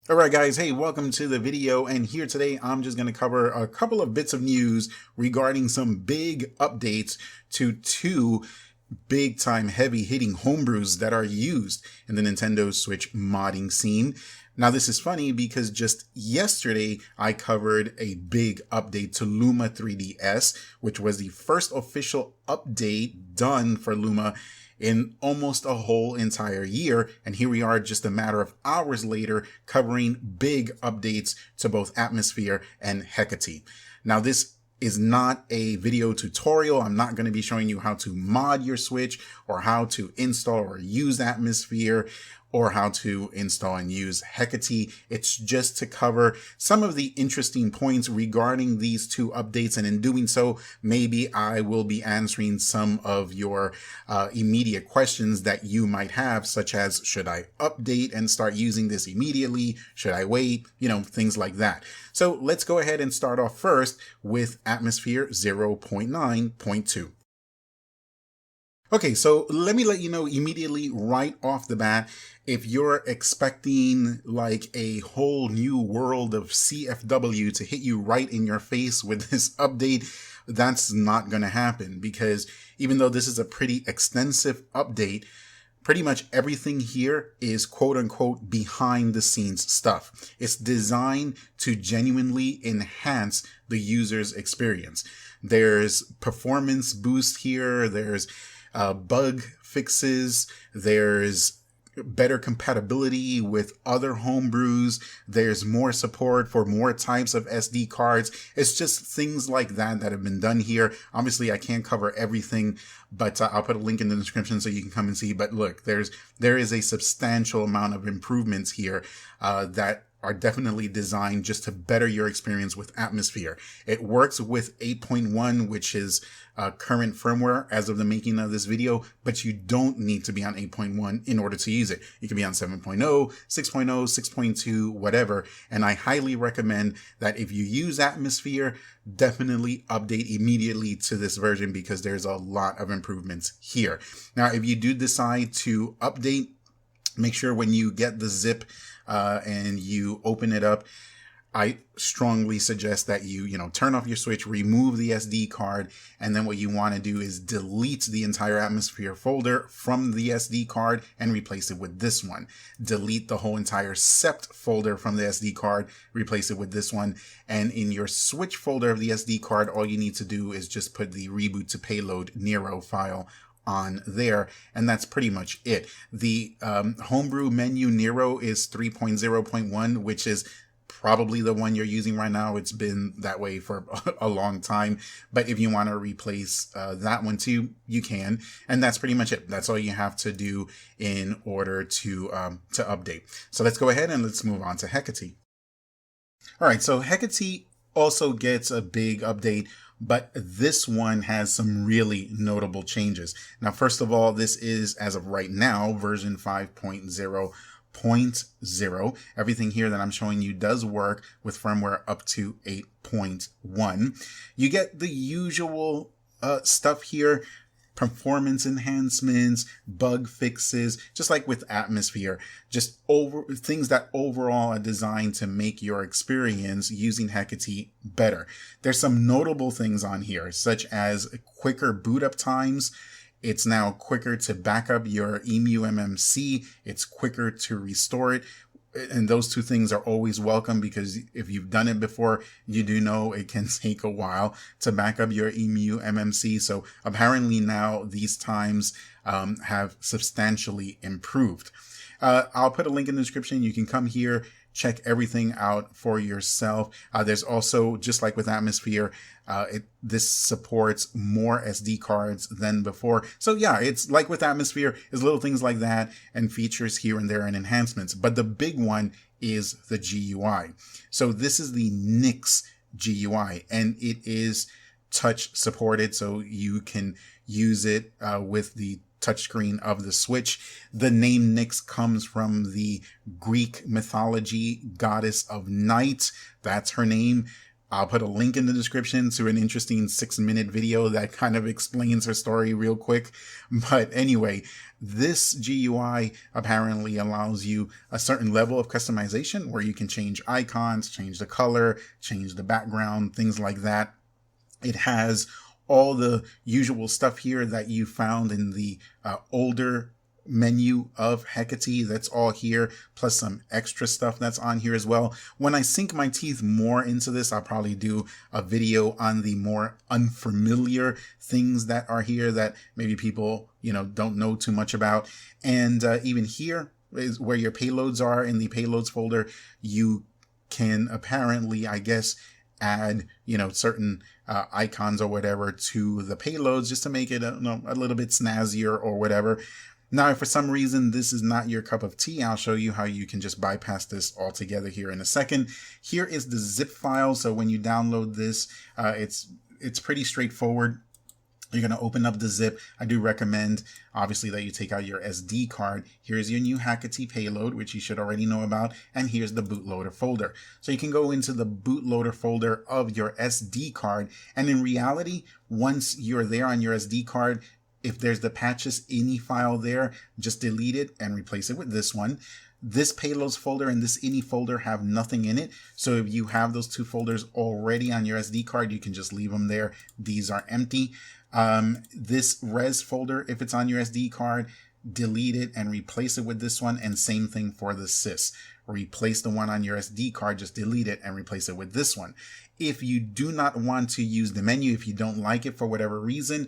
Alright guys, hey, welcome to the video, and here today I'm just going to cover a couple of bits of news regarding some big updates to two big time heavy hitting homebrews that are used in the Nintendo Switch modding scene. Now this is funny because just yesterday I covered a big update to Luma 3DS, which was the first official update done for Luma in almost a whole entire year, and here we are just a matter of hours later covering big updates to both Atmosphere and Hakete. Now this is not a video tutorial. I'm not going to be showing you how to mod your Switch or how to install or use Atmosphere or how to install and use Hakete. It's just to cover some of the interesting points regarding these two updates, and in doing so, maybe I will be answering some of your immediate questions that you might have, such as, should I update and start using this immediately? Should I wait? You know, things like that. So let's go ahead and start off first with Atmosphere 0.9.2. Okay, so let me let you know immediately right off the bat, if you're expecting like a whole new world of CFW to hit you right in your face with this update, that's not going to happen, because even though this is a pretty extensive update, pretty much everything here is quote unquote behind the scenes stuff. It's designed to genuinely enhance the user's experience. There's performance boost here, there's bug fixes, there's better compatibility with other homebrews, there's more support for more types of SD cards. It's just things like that that have been done here. Obviously, I can't cover everything, but I'll put a link in the description so you can come and see. But look, there is a substantial amount of improvements here that are definitely designed just to better your experience with Atmosphere. It works with 8.1, which is current firmware as of the making of this video, but you don't need to be on 8.1 in order to use it. You can be on 7.0, 6.0, 6.2, whatever. And I highly recommend that if you use Atmosphere, definitely update immediately to this version, because there's a lot of improvements here. Now, if you do decide to update, make sure when you get the zip and you open it up, I strongly suggest that you turn off your Switch, remove the SD card, and then what you want to do is delete the entire Atmosphere folder from the SD card and replace it with this one. Delete the whole entire Sept folder from the SD card, replace it with this one. And in your Switch folder of the SD card, all you need to do is just put the reboot to payload Nero file on there, and that's pretty much it. The homebrew menu Nero is 3.0.1, which is probably the one you're using right now. It's been that way for a long time, but if you want to replace that one too, you can, and that's pretty much it. That's all you have to do in order to update. So let's go ahead and let's move on to Hakete. All right, so Hakete also gets a big update, but this one has some really notable changes. Now, first of all, this is, as of right now, version 5.0.0. Everything here that I'm showing you does work with firmware up to 8.1. You get the usual stuff here: performance enhancements, bug fixes, just like with Atmosphere, just things that overall are designed to make your experience using Hakete better. There's some notable things on here, such as quicker boot up times. It's now quicker to back up your ummmmm. It's quicker to restore it. And those two things are always welcome, because if you've done it before, you do know it can take a while to back up your ummmmm. So apparently now these times have substantially improved. I'll put a link in the description. You can come here, check everything out for yourself. There's also, just like with Atmosphere, this supports more SD cards than before. So yeah, it's like with Atmosphere, it's little things like that and features here and there and enhancements. But the big one is the GUI. So this is the Nix GUI, and it is touch supported, so you can use it with the touchscreen of the Switch. The name Nyx comes from the Greek mythology goddess of night. That's her name. I'll put a link in the description to an interesting 6-minute video that kind of explains her story real quick. But anyway, this GUI apparently allows you a certain level of customization where you can change icons, change the color, change the background, things like that. It has all the usual stuff here that you found in the older menu of Hakete. That's all here, plus some extra stuff that's on here as well. When I sink my teeth more into this, I'll probably do a video on the more unfamiliar things that are here that maybe people, don't know too much about. And even here is where your payloads are. In the payloads folder, you can apparently, I guess, add, certain icons or whatever to the payloads just to make it a little bit snazzier or whatever. Now, if for some reason this is not your cup of tea, I'll show you how you can just bypass this altogether here in a second. Here is the zip file. So when you download this, it's pretty straightforward. You're going to open up the zip. I do recommend, obviously, that you take out your SD card. Here's your new Hakete payload, which you should already know about. And here's the bootloader folder. So you can go into the bootloader folder of your SD card. And in reality, once you're there on your SD card, if there's the patches ini file there, just delete it and replace it with this one. This payloads folder and this ini folder have nothing in it. So if you have those two folders already on your SD card, you can just leave them there. These are empty. This res folder, if it's on your SD card, delete it and replace it with this one. And same thing for the sys. Replace the one on your SD card, just delete it and replace it with this one. If you do not want to use the menu, if you don't like it for whatever reason,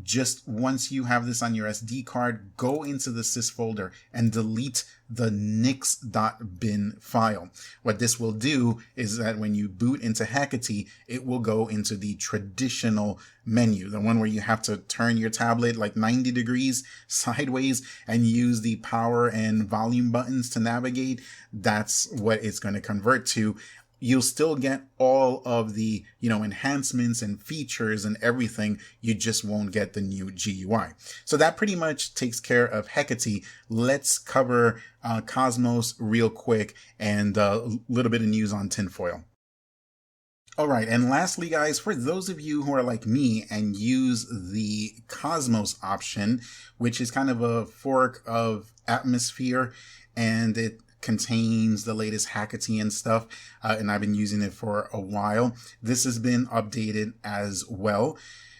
just once you have this on your SD card, go into the sys folder and delete the nix.bin file. What this will do is that when you boot into Hakete, it will go into the traditional menu, the one where you have to turn your tablet like 90 degrees sideways and use the power and volume buttons to navigate. That's what it's going to convert to. You'll still get all of the, enhancements and features and everything. You just won't get the new GUI. So that pretty much takes care of Hakete. Let's cover Kosmos real quick and a little bit of news on tinfoil. All right. And lastly, guys, for those of you who are like me and use the Kosmos option, which is kind of a fork of Atmosphere, and it contains the latest Hakete and stuff, and I've been using it for a while. This has been updated as well.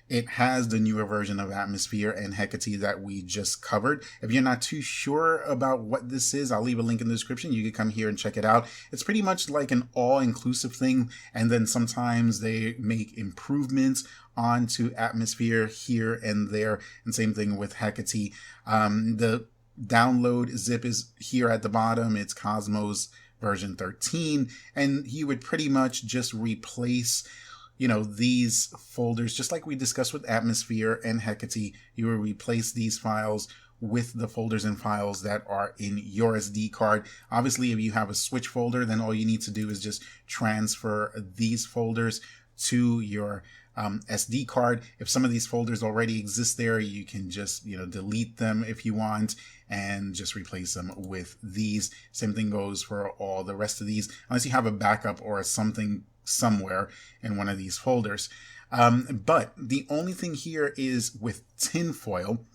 It has the newer version of Atmosphere and Hakete that we just covered. If you're not too sure about what this is, I'll leave a link in the description. You can come here and check it out. It's pretty much like an all-inclusive thing, and then sometimes they make improvements onto Atmosphere here and there, and same thing with Hakete. The download zip is here at the bottom. It's Kosmos version 13, and you would pretty much just replace these folders, just like we discussed with Atmosphere and Hakete. You will replace these files with the folders and files that are in your SD card. Obviously, if you have a switch folder, then all you need to do is just transfer these folders to your SD card. If some of these folders already exist there, you can just delete them if you want and just replace them with these. Same thing goes for all the rest of these, unless you have a backup or something somewhere in one of these folders. But the only thing here is with tinfoil.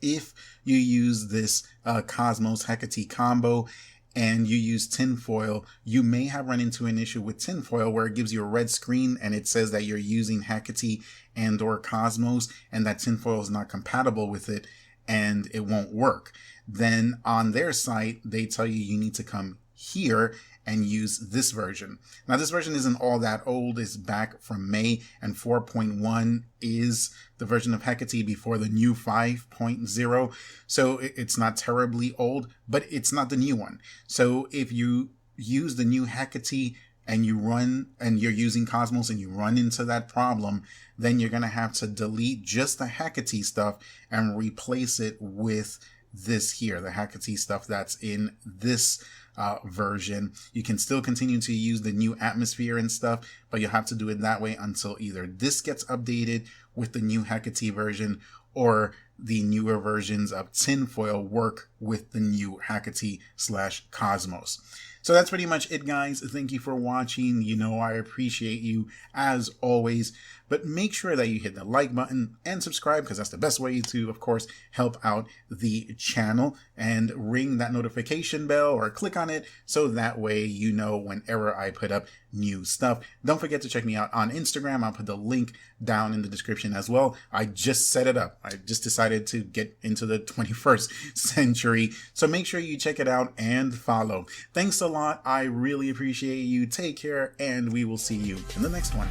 If you use this Kosmos Hakete combo and you use tinfoil, you may have run into an issue with tinfoil where it gives you a red screen and it says that you're using Hakete and or Kosmos and that tinfoil is not compatible with it and it won't work. Then on their site, they tell you need to come here and use this version. Now, this version isn't all that old. It's back from May, and 4.1 is the version of Hakete before the new 5.0. So it's not terribly old, but it's not the new one. So if you use the new Hakete and you run and you're using Kosmos and you run into that problem, then you're going to have to delete just the Hakete stuff and replace it with this here, the Hakete stuff that's in this version. You can still continue to use the new Atmosphere and stuff, but you'll have to do it that way until either this gets updated with the new Hakete version or the newer versions of tinfoil work with the new Hakete/Kosmos. So that's pretty much it, guys. Thank you for watching. You know I appreciate you as always. But make sure that you hit the like button and subscribe, because that's the best way to, of course, help out the channel. And ring that notification bell or click on it so that way you know whenever I put up new stuff. Don't forget to check me out on Instagram. I'll put the link down in the description as well. I just set it up. I just decided to get into the 21st century. So make sure you check it out and follow. Thanks a lot. I really appreciate you. Take care, and we will see you in the next one.